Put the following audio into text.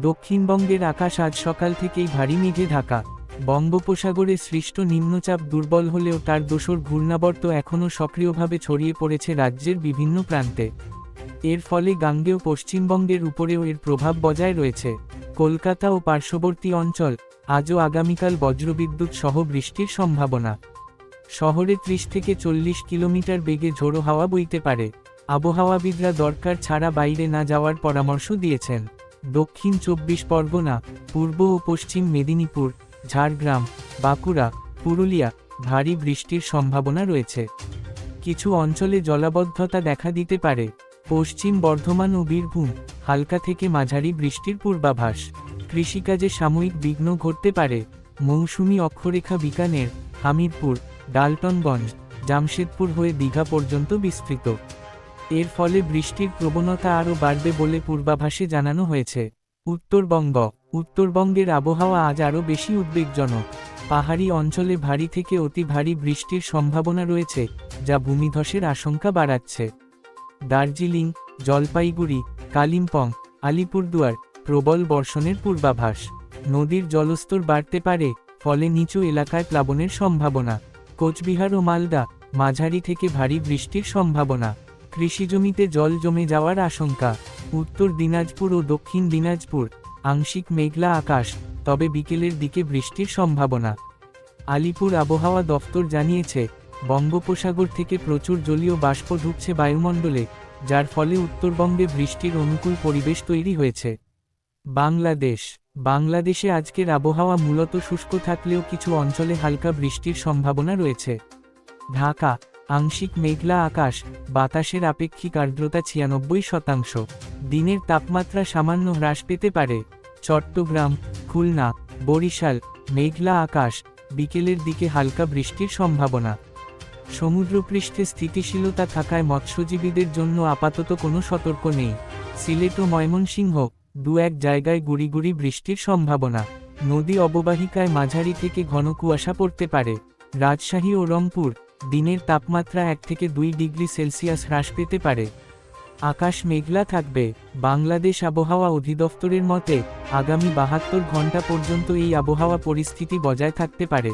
দক্ষিণবঙ্গের আকাশ আজ সকাল থেকেই ভারী মেঘে ঢাকা। বঙ্গোপসাগরে সৃষ্ট নিম্নচাপ দুর্বল হলেও তার দোসর ঘূর্ণাবর্ত এখনও সক্রিয়ভাবে ছড়িয়ে পড়েছে রাজ্যের বিভিন্ন প্রান্তে। এর ফলে গাঙ্গেয় পশ্চিমবঙ্গের উপরেও এর প্রভাব বজায় রয়েছে। কলকাতা ও পার্শ্ববর্তী অঞ্চল আজও আগামীকাল বজ্রবিদ্যুৎ সহ বৃষ্টির সম্ভাবনা। শহরে 30 থেকে 40 কিলোমিটার বেগে ঝোড়ো হাওয়া বইতে পারে। আবহাওয়াবিদরা দরকার ছাড়া বাইরে না যাওয়ার পরামর্শ দিয়েছেন। দক্ষিণ 24 পরগনা, পূর্ব ও পশ্চিম মেদিনীপুর, ঝাড়গ্রাম, বাঁকুড়া, পুরুলিয়া ভারী বৃষ্টির সম্ভাবনা রয়েছে। কিছু অঞ্চলে জলাবদ্ধতা দেখা দিতে পারে। পশ্চিম বর্ধমান ও বীরভূম হালকা থেকে মাঝারি বৃষ্টির পূর্বাভাস। কৃষিকাজে সাময়িক বিঘ্ন ঘটতে পারে। মৌসুমি অক্ষরেখা বিকানের, হামিরপুর, ডালটনগঞ্জ, জামশেদপুর হয়ে দীঘা পর্যন্ত বিস্তৃত। এর ফলে বৃষ্টির প্রবণতা আরও বাড়বে বলে পূর্বাভাসে জানানো হয়েছে। উত্তরবঙ্গের আবহাওয়া আজ আরও বেশি উদ্বেগজনক। পাহাড়ি অঞ্চলে ভারী থেকে অতি ভারী বৃষ্টির সম্ভাবনা রয়েছে, যা ভূমিধসের আশঙ্কা বাড়াচ্ছে। দার্জিলিং, জলপাইগুড়ি, কালিম্পং, আলিপুরদুয়ার প্রবল বর্ষণের পূর্বাভাস। নদীর জলস্তর বাড়তে পারে, ফলে নিচু এলাকায় প্লাবনের সম্ভাবনা। কোচবিহার ও মালদা মাঝারি থেকে ভারী বৃষ্টির সম্ভাবনা। কৃষিজমিতে জল জমে যাওয়ার আশঙ্কা। উত্তর দিনাজপুর ও দক্ষিণ দিনাজপুর আংশিক মেঘলা আকাশ, তবে বিকেলের দিকে বৃষ্টির সম্ভাবনা। আলিপুর আবহাওয়া দফতর জানিয়েছে, বঙ্গোপসাগর থেকে প্রচুর জলীয় বাষ্প ঢুকছে বায়ুমণ্ডলে, যার ফলে উত্তরবঙ্গে বৃষ্টির অনুকূল পরিবেশ তৈরি হয়েছে। বাংলাদেশে আজকের আবহাওয়া মূলত শুষ্ক থাকলেও কিছু অঞ্চলে হালকা বৃষ্টির সম্ভাবনা রয়েছে। ঢাকা আংশিক মেঘলা আকাশ, বাতাসের আপেক্ষিক আর্দ্রতা 96%। দিনের তাপমাত্রা সামান্য হ্রাস পেতে পারে। চট্টগ্রাম, খুলনা, বরিশাল মেঘলা আকাশ, বিকেলের দিকে হালকা বৃষ্টির সম্ভাবনা। সমুদ্রপৃষ্ঠে স্থিতিশীলতা থাকায় মৎস্যজীবীদের জন্য আপাতত কোনো সতর্ক নেই। সিলেট ও ময়মনসিংহ দু-এক জায়গায় গুঁড়ি গুঁড়ি বৃষ্টির সম্ভাবনা। নদী অববাহিকায় মাঝারি থেকে ঘন কুয়াশা পড়তে পারে। রাজশাহী ও রংপুর দিনের তাপমাত্রা 1 থেকে 2 ডিগ্রি সেলসিয়াস হ্রাস পেতে পারে। আকাশ মেঘলা থাকবে। বাংলাদেশ আবহাওয়া অধিদফতরের মতে, আগামী 72 ঘন্টা পর্যন্ত এই আবহাওয়া পরিস্থিতি বজায় থাকতে পারে।